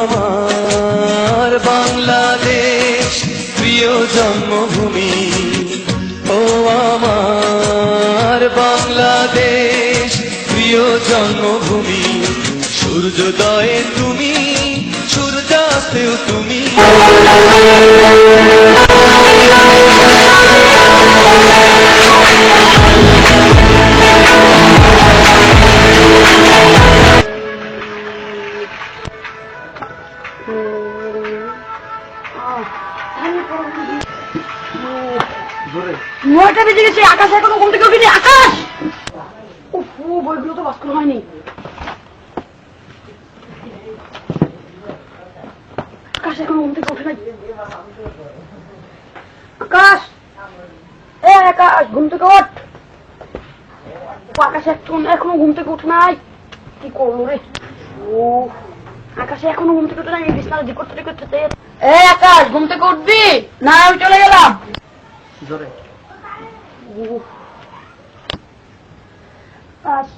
আমার বাংলাদেশ প্রিয় জন্মভূমি, ও আমার বাংলাদেশ প্রিয় জন্মভূমি। সূর্যোদয়ে তুমি, সূর্যাস্তেও তুমি। নয়টা বেজে গেছে, আকাশ এখনো ঘুম থেকে উঠিনি। আকাশ, বইগুলো তো বাস করা হয়নি। আকাশ এখনো ঘুম থেকে উঠে নাই। আকাশ, আকাশ ঘুম থেকে ওঠ। আকাশ এখনো ঘুম থেকে উঠে নাই। কি করলো রে? আকাশে এখনো ঘুম থেকে উঠে নাই। বিছানা দি করতে করতে আকাশ ঘুম থেকে উঠবি না? আমি চলে গেলাম। জোরে আকাশ,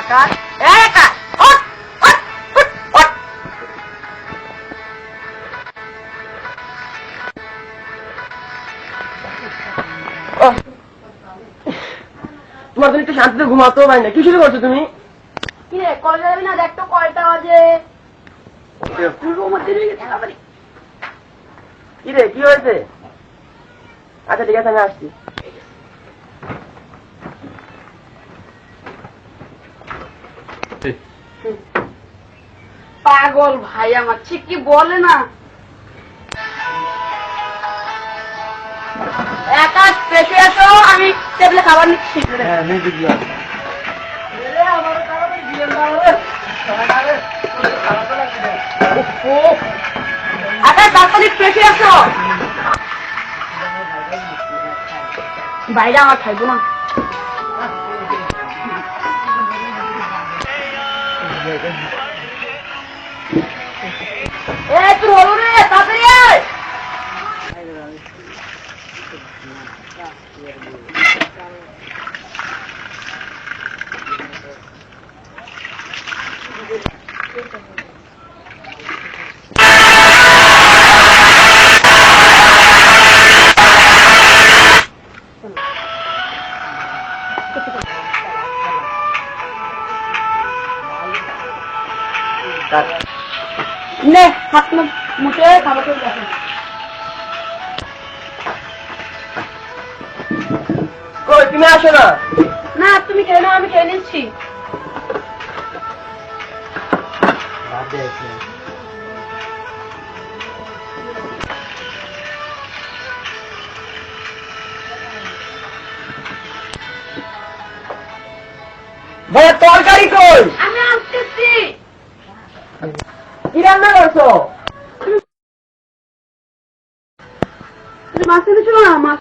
আকাশ, আকাশ, ওঠ, ওঠ, ওঠ, ওঠ। তোমার তুমি একটু শান্তিতে ঘুমাতেও পারি না। কি শুরু করছো তুমি? কি রে, কলেজে যাবি না? দেখ তো কয়টা বাজে। কি রে, কি হয়েছে? আচ্ছা ঠিক আছে, আমি আসছি। পাগল ভাই আমার, ঠিক কি বলে না। আকাশ পেশে আসো, আমি টেবিলে খাবার নিচ্ছি। আকাশ তাড়াতাড়ি পেশে আসো। বাইরে আমার খাইবো না। তুই হলো রে, তাড়াতাড়ি আয়। নে হাত মুখে খাবার চলে আসে। কই তুমি আসো না? না তুমি খেয়ে নাও, আমি খেয়ে নিচ্ছি। ভাইয়া তরকারি কই? আমি আসতেছি। কি রান্না করছো? মাছ এনেছিল না? মাছ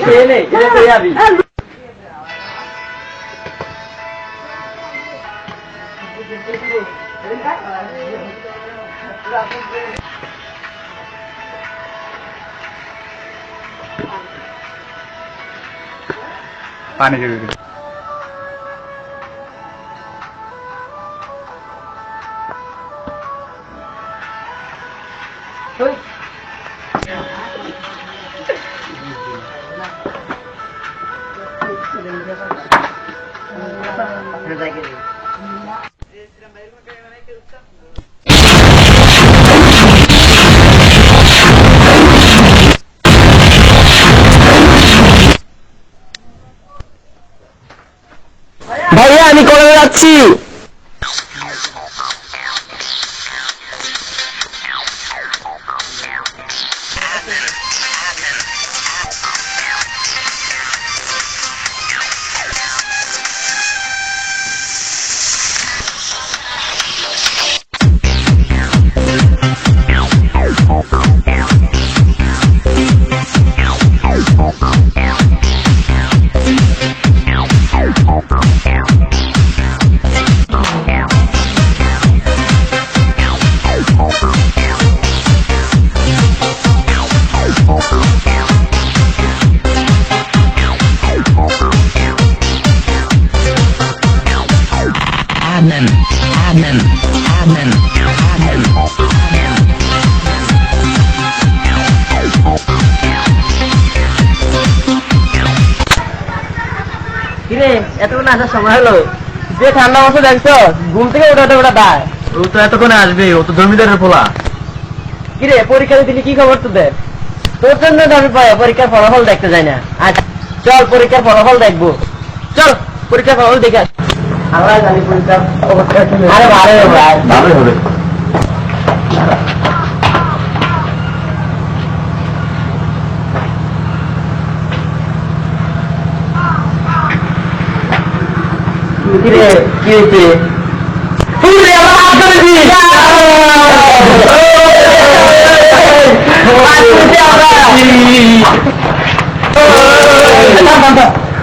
খেয়ে নে, খেয়ে যাবি। পানি দেবে। ভাইয়া আমি কলেজে যাচ্ছি। admin, admin, admin, admin, admin. কিরে এতক্ষণ আসার সময় হলো, যে ঠান্ডা বসে দেখছো, ঘুম থেকে ওটা ওটা দায়। ও তো এতক্ষণে আসবে, ও তো জমিদারের পোলা। কিরে পরীক্ষা দিলি, কি খবর তোদের? তোর জন্য তো আমি পরীক্ষার ফলাফল দেখতে যাই না। আচ্ছা চল পরীক্ষার ফলাফল দেখবো, চল পরীক্ষার ফলাফল দেখে আস। আল্লাহ জানি পরীক্ষার অবস্থা। আরে ভালো ভাই, ভালোই হবে। কিরে কি হয়েছে?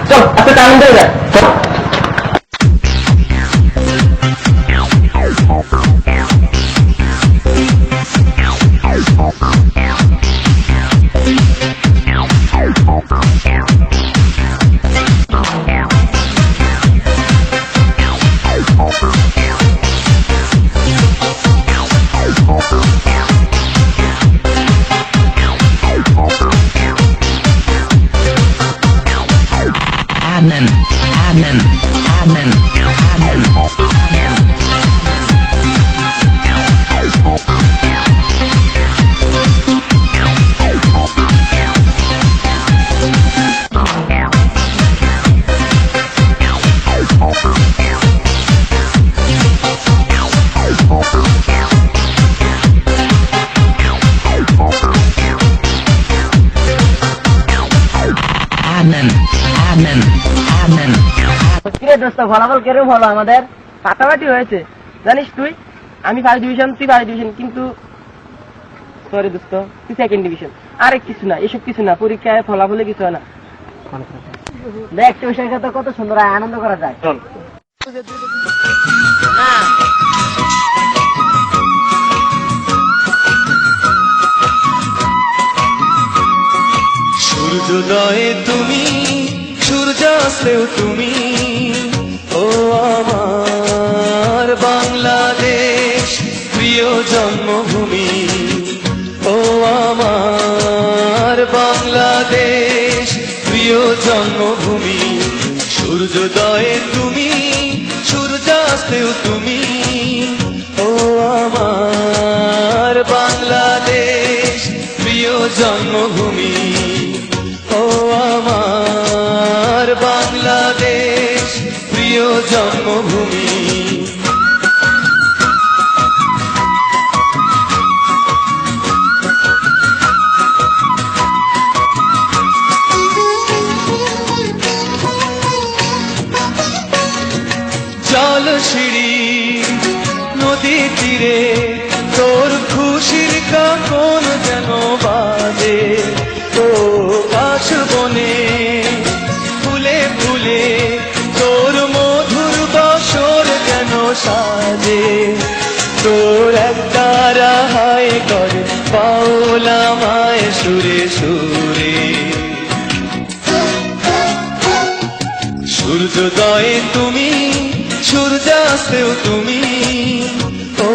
চল আচ্ছা টাইম দিয়ে যা। Admin, admin, admin, admin, admin. Admin, admin, admin. কিরে দোস্ত ফলাফল কেরম হলো আমাদের? ফাটাফাটি হয়েছে জানিস তুই। আমি ফার্স্ট ডিভিশন, তুই ফার্স্ট ডিভিশন, কিন্তু সরি দোস্ত তুই সেকেন্ড ডিভিশন। আরে কিছু না, এসব কিছু না, পরীক্ষায় ফলাফলে কিছু হয় না। দেখ টিউশনটা তো কত সুন্দর, আনন্দ করা যায়। চল। সূর্যোদয়ে তুমি, সূর্যাস্তেও তুমি, ও আমার বাংলাদেশ প্রিয় জন্মভূমি। ও আমার বাংলাদেশ প্রিয় জন্মভূমি। সূর্যোদয়ে তুমি, সূর্যাস্তেও তুমি, ও আমার বাংলাদেশ প্রিয় জন্মভূমি। ও আমার বাংলাদেশ প্রিয় জন্মভূমি। জল সিঁড়ি নদী তীরে তোর খুশির কাকন যেন বাজে। ও কাশ বনে ফুলে ফুলে তোর মধুর বাসর যেন সাজে। তোর একটা রাহাই করে পাওলা মায় সুরে সুরে। সূর্যোদয়ে তুমি, সূর্যাস্তেও তুমি, ও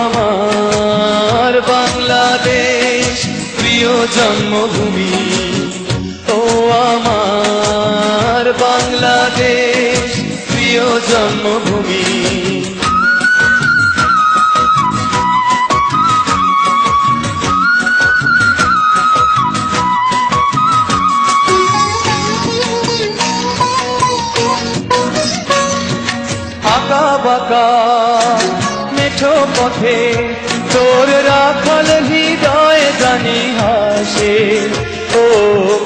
আমার বাংলাদেশ প্রিয় জন্মভূমি। ও আমার বাংলাদেশ প্রিয় জন্মভূমি। আঁকা বাঁকা মেঠো পথে তোর রাখাল হৃদয় জানি হাসে। ও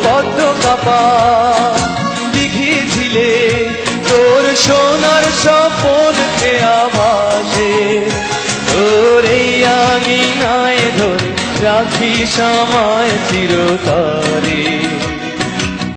পদ্ম কাপা দিঘি ঝিলে তোর সোনার স্বপন খেয়া ভাসে। তোর এই আঙিনায় ধরে রাখি সময় চিরতরে।